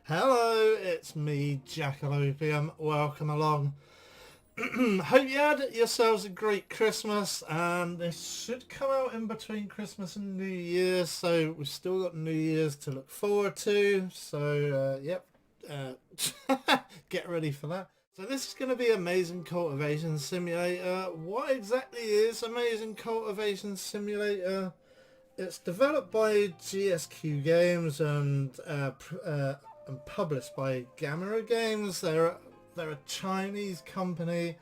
Hello, it's me, Jack-a-Lopium. Welcome along. Hope you had yourselves a great Christmas, and this should come out in between Christmas and New Year's, so we've still got New Year's to look forward to. So, yep, get ready for that. So this is going to be Amazing Cultivation Simulator. What exactly is Amazing Cultivation Simulator? It's developed by GSQ Games and published by Gamera Games. They're a Chinese company.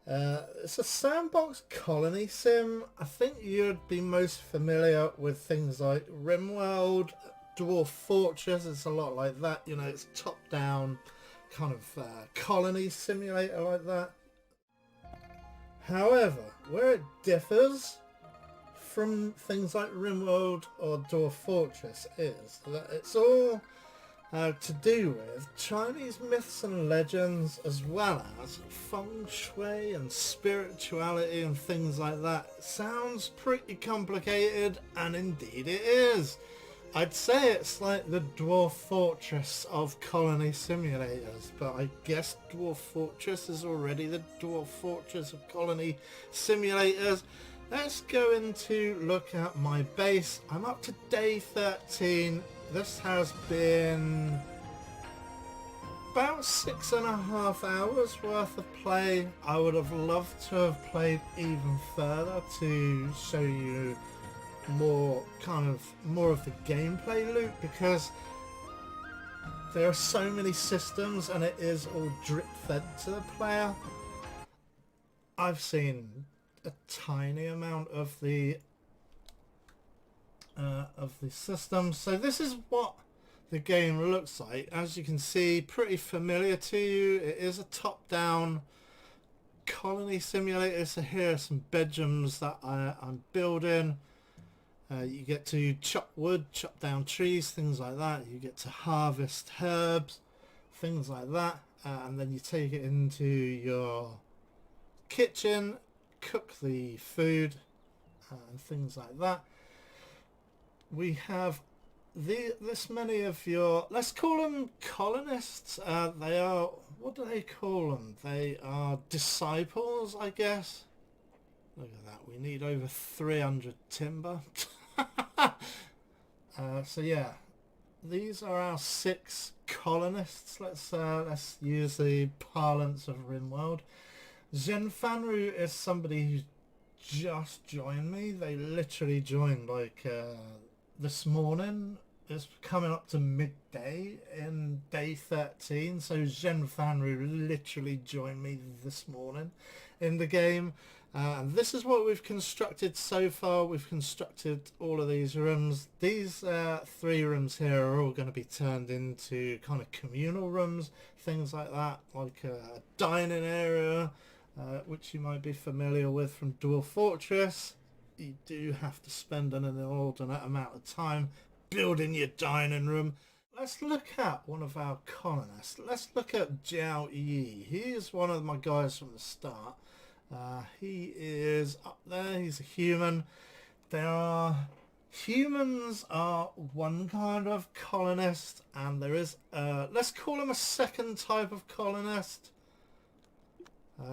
It's a sandbox colony sim. I think you'd be most familiar with things like Rimworld, Dwarf Fortress. It's a lot like that. You know, it's top-down kind of colony simulator like that. However, where it differs from things like Rimworld or Dwarf Fortress is that it's all to do with Chinese myths and legends, as well as Feng shui and spirituality and things like that. It sounds pretty complicated, and indeed it is. I'd say it's like the Dwarf Fortress of colony simulators, but I guess Dwarf Fortress is already the Dwarf Fortress of colony simulators. Let's go into look at my base. I'm up to day 13. This has been about 6.5 hours worth of play. I would have loved to have played even further to show you more of the gameplay loop, because there are so many systems and it is all drip fed to the player. I've seen a tiny amount of the system, so this is what the game looks like. As you can see, pretty familiar to you. It is a top-down colony simulator. So here are some bedrooms that I'm building. You get to chop wood, chop down trees, things like that. You get to harvest herbs, things like that, and then you take it into your kitchen, cook the food, and things like that. We have this many of your, let's call them colonists. They are, what do they call them? They are disciples, I guess. Look at that, we need over 300 timber. So yeah, these are our 6 colonists. Let's use the parlance of Rimworld. Zhenfanru is somebody who's just joined me. They literally joined like this morning. It's coming up to midday in day 13, so Zhenfanru literally joined me this morning in the game. And this is what we've constructed so far. We've constructed all of these rooms. These 3 rooms here are all going to be turned into kind of communal rooms, things like that, like a dining area, which you might be familiar with from Dwarf Fortress. You do have to spend an inordinate amount of time building your dining room. Let's look at one of our colonists. Let's look at Jiao Yi. He is one of my guys from the start. He is up there. He's a human. Humans are one kind of colonist, and there is let's call him a second type of colonist.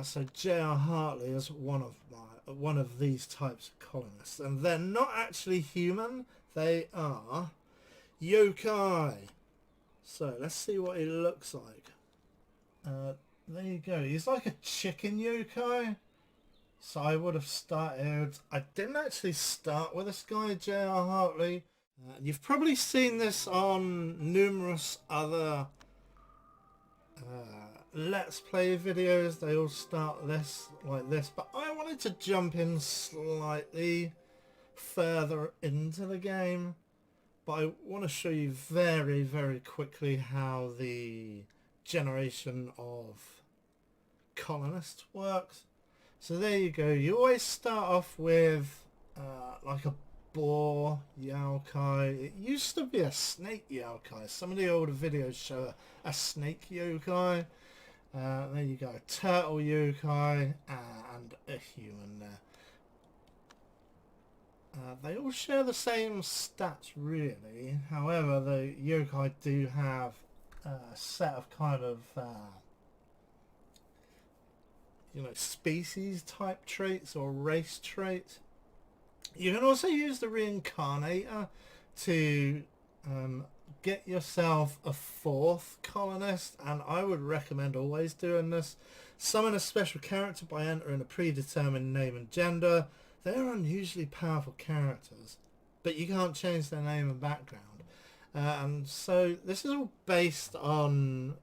So J.R. Hartley is one of these types of colonists, and they're not actually human. They are yokai. So let's see what he looks like. There you go. He's like a chicken yokai. So I would have started. I didn't actually start with this guy, J.R. Hartley. You've probably seen this on numerous other let's play videos. They all start this like this, but I wanted to jump in slightly further into the game. But I want to show you very, very quickly how the generation of colonists works. So there you go. You always start off with like a boar yokai. It used to be a snake yokai. Some of the older videos show a snake yokai. There you go. A turtle yokai and a human there. They all share the same stats really. However, the yokai do have set of kind of you know, species type traits or race traits. You can also use the reincarnator to get yourself a fourth colonist, and I would recommend always doing this. Summon a special character by entering a predetermined name and gender. They're unusually powerful characters, but you can't change their name and background. And so this is all based on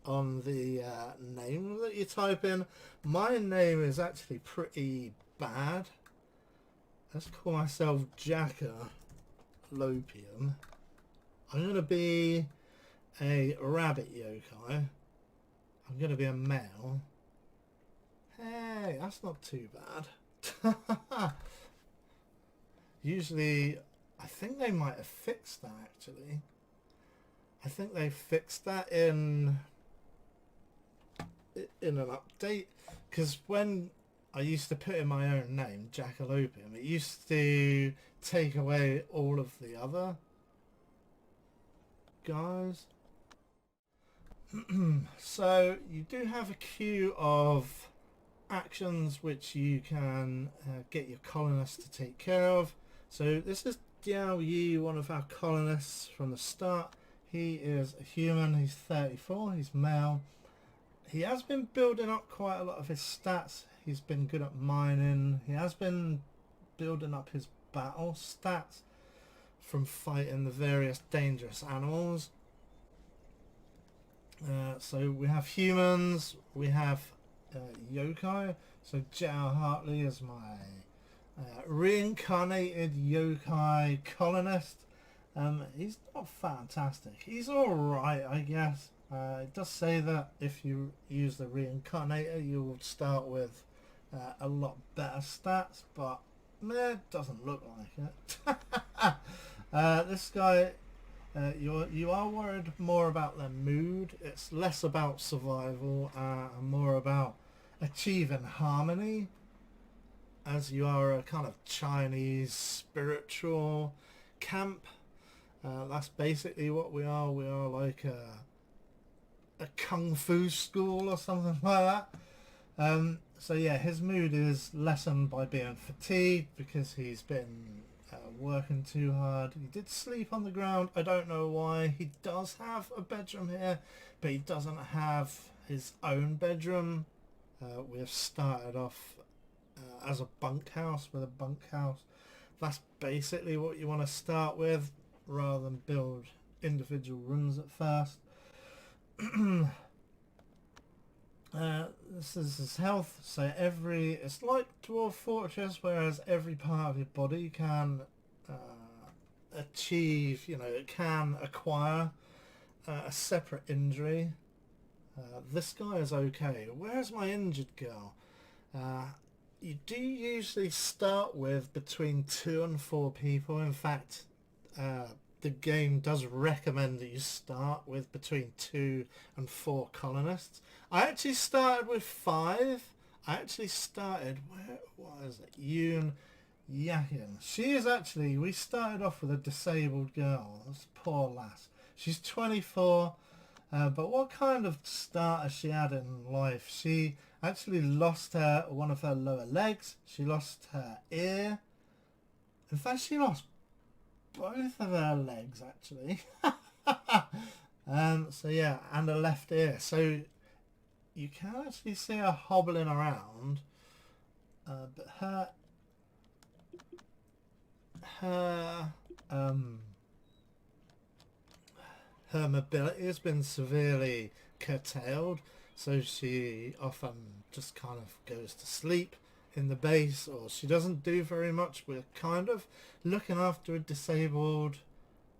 on the name that you type in. My name is actually pretty bad. Let's call myself Jack-a-Lopium. I'm going to be a rabbit yokai. I'm going to be a male. Hey, that's not too bad. Usually, I think they might have fixed that actually. I think they fixed that in an update, because when I used to put in my own name, Jack-a-Lopium, it used to take away all of the other guys. So you do have a queue of actions which you can get your colonists to take care of. So this is Diao Yi, one of our colonists from the start. He is a human, he's 34, he's male. He has been building up quite a lot of his stats. He's been good at mining. He has been building up his battle stats from fighting the various dangerous animals. So we have humans, we have yokai. So Jao Hartley is my reincarnated yokai colonist. He's not fantastic. He's alright, I guess. It does say that if you use the reincarnator, you will start with a lot better stats, but it doesn't look like it. This guy, you are worried more about their mood. It's less about survival and more about achieving harmony, as you are a kind of Chinese spiritual camp. That's basically what we are. We are like a kung fu school or something like that. So yeah, his mood is lessened by being fatigued because he's been working too hard. He did sleep on the ground. I don't know why. He does have a bedroom here, but he doesn't have his own bedroom. We have started off as a bunkhouse with a bunkhouse. That's basically what you want to start with, rather than build individual rooms at first. This is his health. So it's like Dwarf Fortress, whereas every part of your body can achieve, it can acquire a separate injury. This guy is okay. Where's my injured girl? You do usually start with between 2 and 4 people. In fact, the game does recommend that you start with between 2 and 4 colonists. I actually started with 5. We started off with a disabled girl. This poor lass. She's 24, but what kind of start has she had in life? She actually lost one of her lower legs. She lost her ear. In fact, she lost both of her legs actually. So yeah, and a left ear. So you can actually see her hobbling around, but her mobility has been severely curtailed, so she often just kind of goes to sleep in the base, or she doesn't do very much. We're kind of looking after a disabled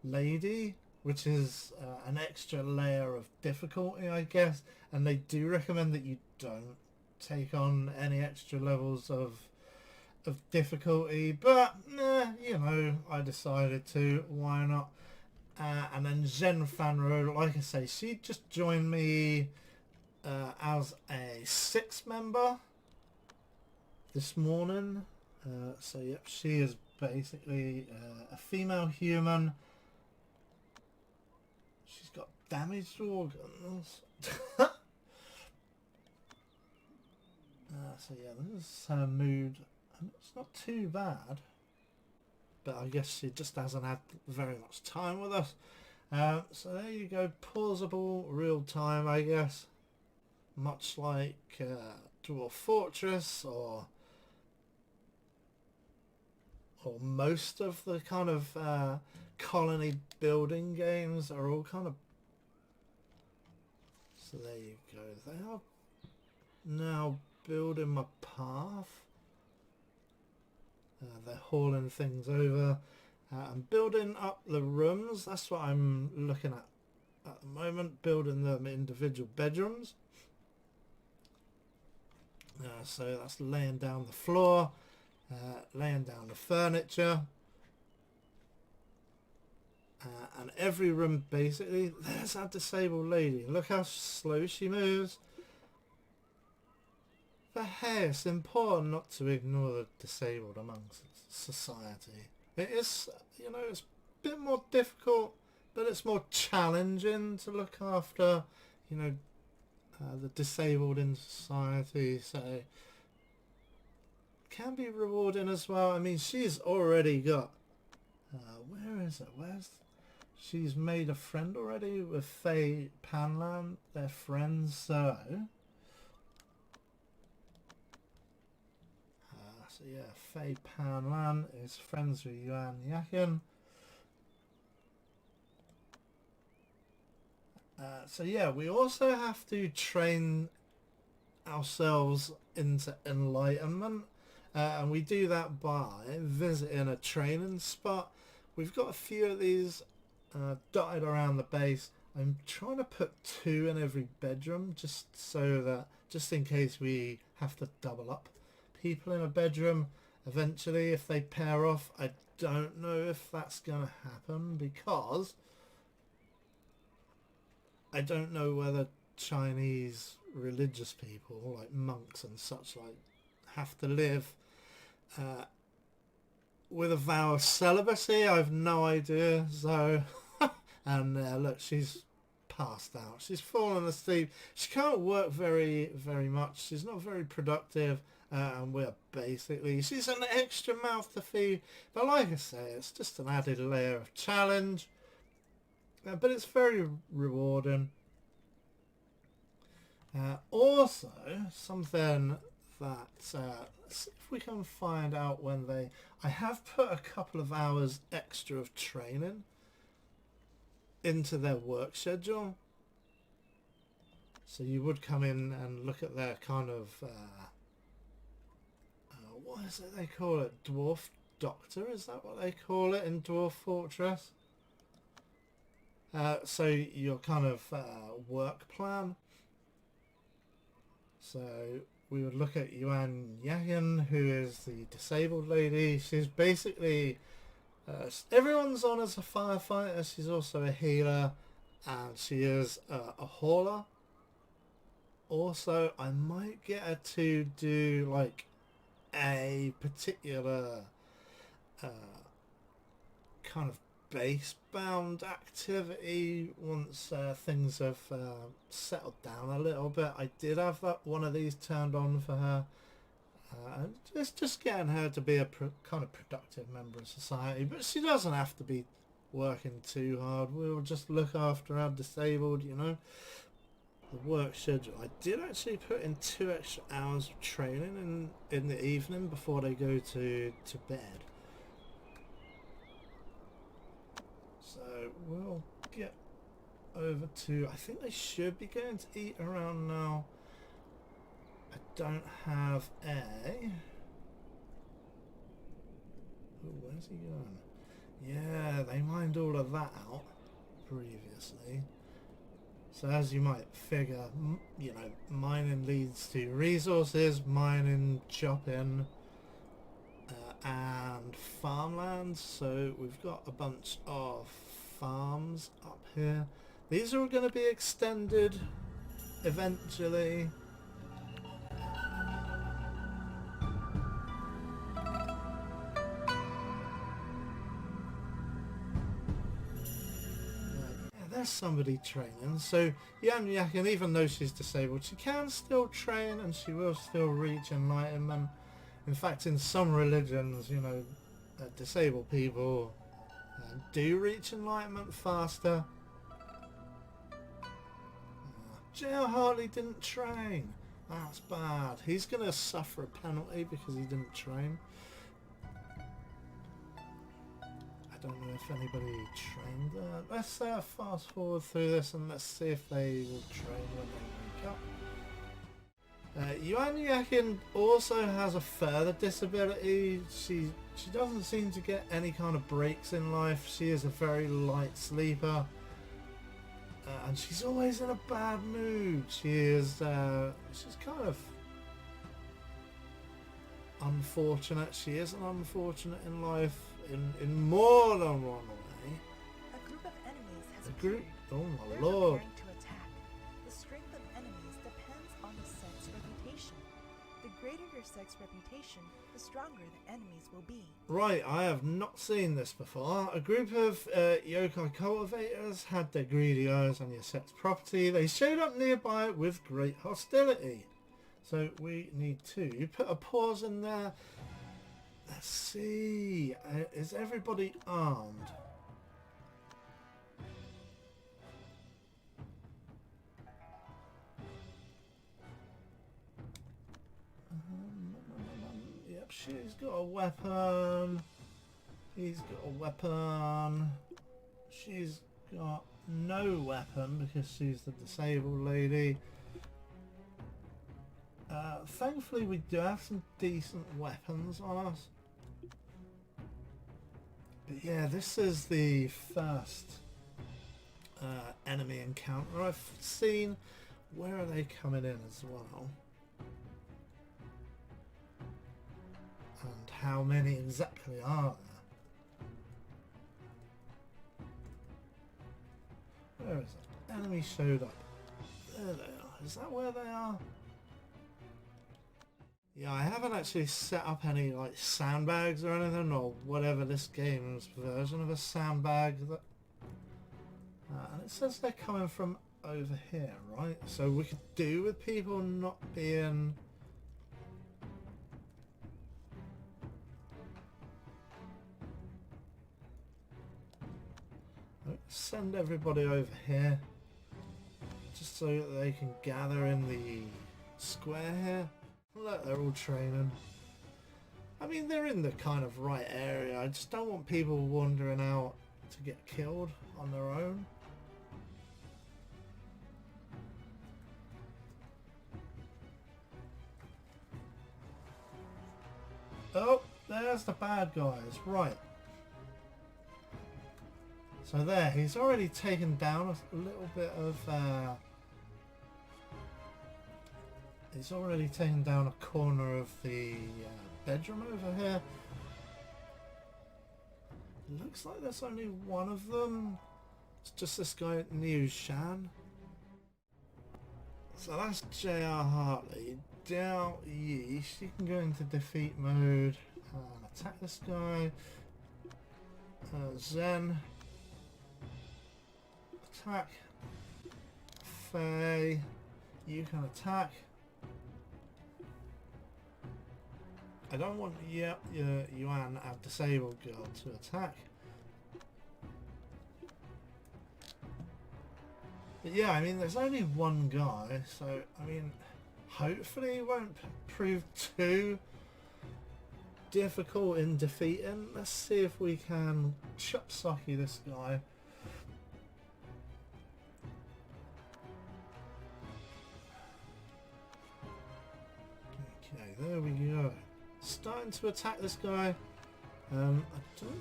lady, which is an extra layer of difficulty, I guess, and they do recommend that you don't take on any extra levels of difficulty, but I decided to. Why not? And then Zhen Fanro, like I say, she just joined me as a 6th member this morning. So yep, she is basically a female human. She's got damaged organs. So yeah, this is her mood. It's not too bad, but I guess she just hasn't had very much time with us. So there you go, pausable real time, I guess, much like Dwarf Fortress or most of the kind of colony building games are all kind of. So there you go. They are now building my path. They're hauling things over. I'm building up the rooms. That's what I'm looking at the moment. Building them individual bedrooms. So that's laying down the floor. Laying down the furniture. And every room basically. There's that disabled lady. Look how slow she moves. But hey, it's important not to ignore the disabled amongst society. It is, you know, it's a bit more difficult, but it's more challenging to look after, you know, the disabled in society. So it can be rewarding as well. I mean, she's already got, where is it? She's made a friend already with Faye Panlan. They're friends, so... So yeah, Faye Panlan is friends with Yuan Yakin. So yeah, we also have to train ourselves into enlightenment. And we do that by visiting a training spot. We've got a few of these dotted around the base. I'm trying to put 2 in every bedroom just in case we have to double up people in a bedroom eventually if they pair off. I don't know if that's gonna happen because I don't know whether Chinese religious people like monks and such like have to live with a vow of celibacy. I've no idea. So and look, she's passed out, she's fallen asleep, she can't work very much, she's not very productive. And we're basically, she's an extra mouth to feed, but like I say, it's just an added layer of challenge, but it's very rewarding. Also, something that let's see if we can find out when I have put a couple of hours extra of training into their work schedule, so you would come in and look at their kind of what is it they call it? Dwarf Doctor? Is that what they call it in Dwarf Fortress? So your kind of work plan. So we would look at Yuan Yakin, who is the disabled lady. She's basically... everyone's on as a firefighter. She's also a healer. And she is a hauler. Also, I might get her to do like a particular kind of base-bound activity once things have settled down a little bit. I did have one of these turned on for her. It's just getting her to be a kind of productive member of society, but she doesn't have to be working too hard. We'll just look after our disabled, you know. The work schedule. I did actually put in 2 extra hours of training in the evening before they go to bed. So we'll get over to... I think they should be going to eat around now. I don't have a... Oh, where's he going? Yeah, they mined all of that out previously. So as you might figure, you know, mining leads to resources, mining, chopping, and farmlands. So we've got a bunch of farms up here. These are going to be extended eventually. there's somebody training. So Yan Yakin, even though she's disabled, she can still train and she will still reach enlightenment. In fact, in some religions, you know, disabled people do reach enlightenment faster. J.R. Hartley didn't train. That's bad. He's going to suffer a penalty because he didn't train. I don't know if anybody trained there. Let's fast forward through this and let's see if they will train when they wake up. Yuan Yakin also has a further disability. She doesn't seem to get any kind of breaks in life. She is a very light sleeper. And she's always in a bad mood. She's kind of unfortunate. She isn't unfortunate in life in more than one way. A group of enemies has appeared. Oh my They're lord. preparing to attack. The strength of enemies depends on the sect's reputation. The greater your sect's reputation, the stronger the enemies will be. Right, I have not seen this before. A group of yokai cultivators had their greedy eyes on your set's property. They showed up nearby with great hostility. So we need to put a pause in there. Let's see. Is everybody armed? Yep, she's got a weapon. He's got a weapon. She's got no weapon because she's the disabled lady. Thankfully we do have some decent weapons on us. But yeah, this is the first enemy encounter I've seen. Where are they coming in as well? And how many exactly are there? Where is it? Enemy showed up. There they are. Is that where they are? Yeah, I haven't actually set up any like sandbags or anything, or whatever this game's version of a sandbag. That, and it says they're coming from over here, right? So we could do with people not being... Send everybody over here, just so that they can gather in the square here. Look, they're all training. I mean, they're in the kind of right area. I just don't want people wandering out to get killed on their own. Oh, there's the bad guys. Right. So there, he's already taken down a little bit of... he's already taken down a corner of the bedroom over here. Looks like there's only one of them. It's just this guy Niu Shan. So that's J.R. Hartley. Dao Yi, she can go into defeat mode and attack this guy. Zen. Attack. Fei, you can attack. I don't want Yuan, our disabled girl, to attack. But yeah, I mean, there's only one guy, so, I mean, hopefully it won't prove too difficult in defeating. Let's see if we can chop socky this guy. Okay, there we go. Starting to attack this guy. I don't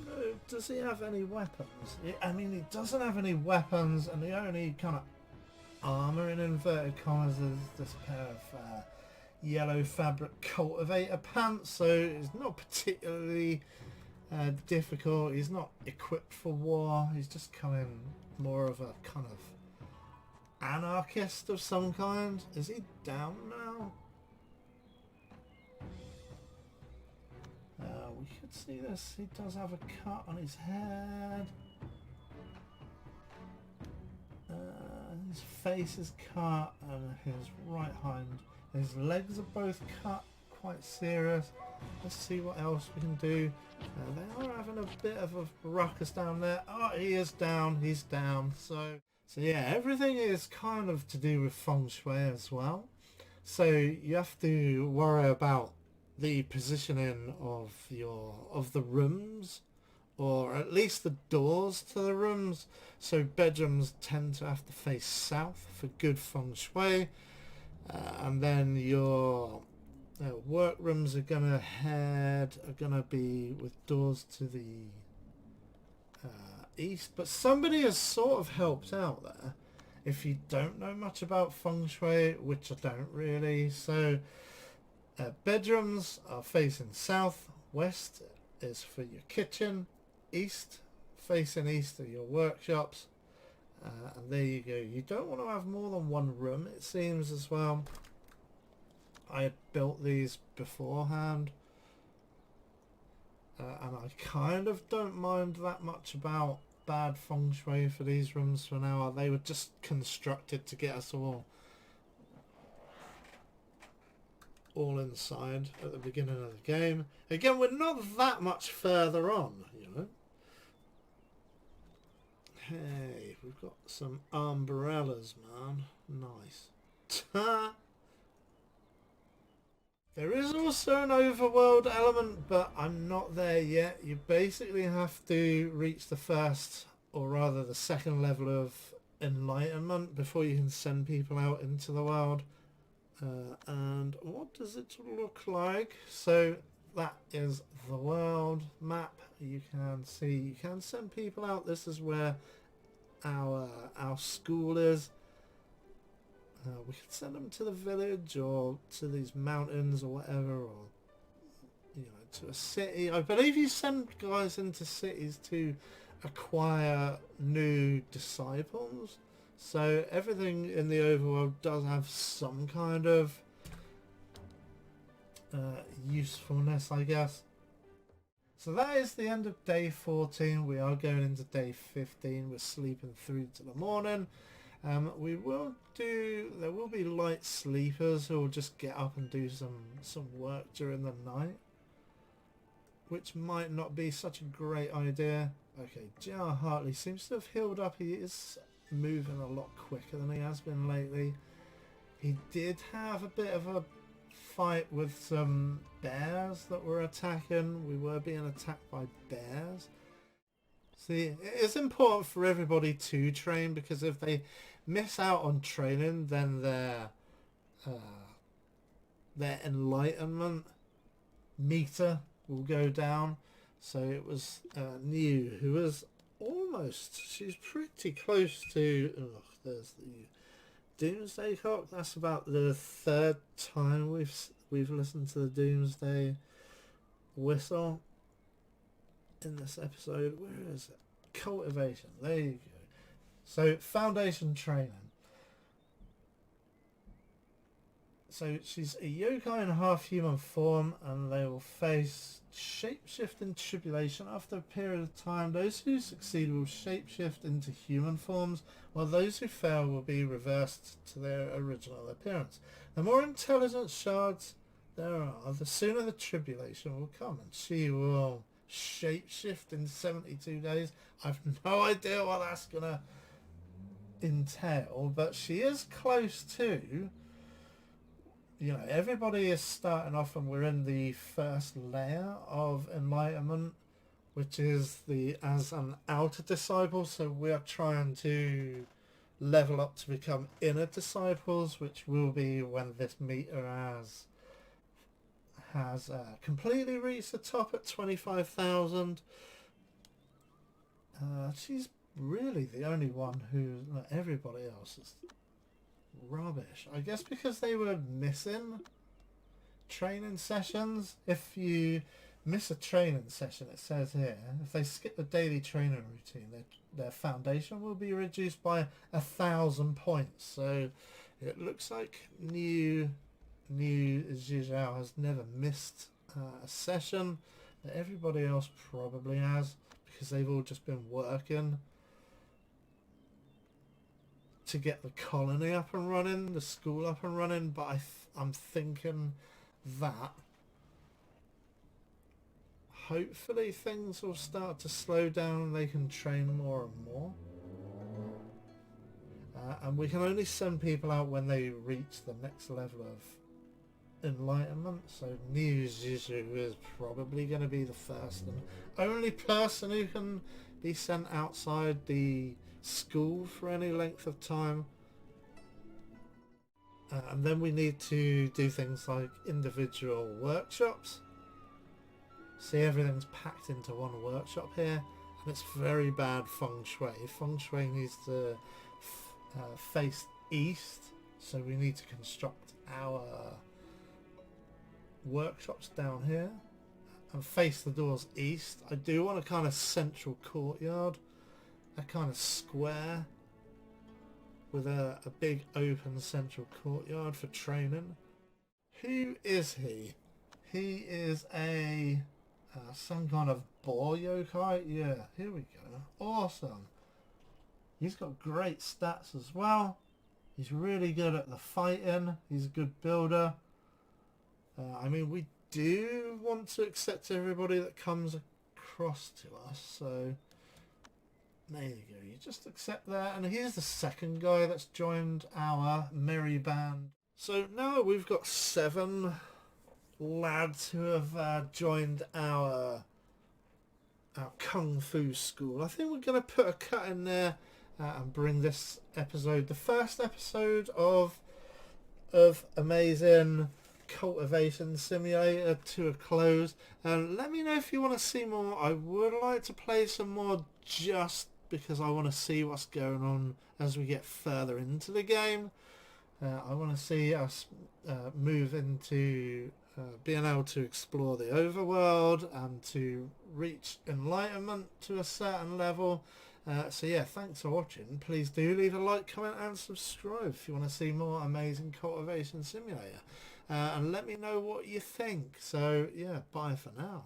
know, does he have any weapons? I mean, he doesn't have any weapons, and the only kind of armour in inverted commas is this pair of yellow fabric cultivator pants, so it's not particularly difficult. He's not equipped for war. He's just coming more of a kind of anarchist of some kind. Is he down now? We could see this. He does have a cut on his head. His face is cut and his right hind, his legs are both cut, quite serious. Let's see what else we can do. They are having a bit of a ruckus down there. Oh, he is down, he's down. So yeah, everything is kind of to do with Feng Shui as well. So you have to worry about the positioning of the rooms, or at least the doors to the rooms. So bedrooms tend to have to face south for good Feng Shui, and then your workrooms are gonna be with doors to the east. But somebody has sort of helped out there. If you don't know much about Feng Shui, which I don't really, so bedrooms are facing south, west is for your kitchen, east, facing east are your workshops, and there you go. You don't want to have more than one room, it seems, as well. I had built these beforehand, and I kind of don't mind that much about bad Feng Shui for these rooms for now. They were just constructed to get us all inside at the beginning of the game. Again, we're not that much further on, you know. Hey, we've got some umbrellas, man. Nice. There is also an overworld element, but I'm not there yet. You basically have to reach the first, or rather the second level of enlightenment before you can send people out into the world. And what does it look like? So that is the world map. You can see, you can send people out. This is where our school is. We could send them to the village or to these mountains or whatever, or to a city. I believe you send guys into cities to acquire new disciples. So everything in the overworld does have some kind of usefulness, I guess. So that is the end of day 14. We are going into day 15. We're sleeping through to the morning. There will be light sleepers who will just get up and do some work during the night, which might not be such a great idea. Okay, J.R. Hartley seems to have healed up. He is moving a lot quicker than he has been lately. He did have a bit of a fight with some bears that were attacking. We were being attacked by bears. See, it's important for everybody to train, because if they miss out on training, then their enlightenment meter will go down. So it was New, who was almost, she's pretty close to, there's the Doomsday Clock. That's about the third time we've listened to the Doomsday whistle in this episode. Where is it? Cultivation. There you go. So foundation training. So she's a yokai in half human form, and they will face shapeshifting tribulation after a period of time. Those who succeed will shapeshift into human forms, while those who fail will be reversed to their original appearance. The more intelligent shards there are, the sooner the tribulation will come, and she will shapeshift in 72 days. I've no idea what that's gonna entail, but she is close to, everybody is starting off, and we're in the first layer of enlightenment, which is as an outer disciple. So we are trying to level up to become inner disciples, which will be when this meter has completely reached the top at 25,000. She's really the only one who, everybody else is rubbish. I guess because they were missing training sessions. If you miss a training session, it says here, if they skip the daily training routine, their foundation will be reduced by 1,000 points. So it looks like New Zhizhao has never missed a session, but everybody else probably has, because they've all just been working to get the colony up and running, the school up and running, but I'm thinking that hopefully things will start to slow down and they can train more and more. And we can only send people out when they reach the next level of enlightenment. So Niu Zizhu is probably going to be the first and only person who can be sent outside the school for any length of time. And then we need to do things like individual workshops. See, everything's packed into one workshop here, and it's very bad feng shui. Feng shui needs to face east, so we need to construct our workshops down here and face the doors east. I do want a kind of central courtyard, a kind of square with a big open central courtyard for training. Who is he? He is a some kind of boar yokai. Yeah, here we go. Awesome. He's got great stats as well. He's really good at the fighting. He's a good builder. I mean, we do want to accept everybody that comes across to us, so there you go. You just accept that. And here's the second guy that's joined our merry band. So now we've got 7 lads who have joined our kung fu school. I think we're going to put a cut in there and bring this episode, the first episode of Amazing Cultivation Simulator, to a close. And let me know if you want to see more. I would like to play some more just because I want to see what's going on as we get further into the game. I want to see us move into being able to explore the overworld and to reach enlightenment to a certain level. So yeah, thanks for watching. Please do leave a like, comment and subscribe if you want to see more Amazing Cultivation Simulator. And let me know what you think. So yeah, bye for now.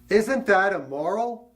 Isn't that immoral?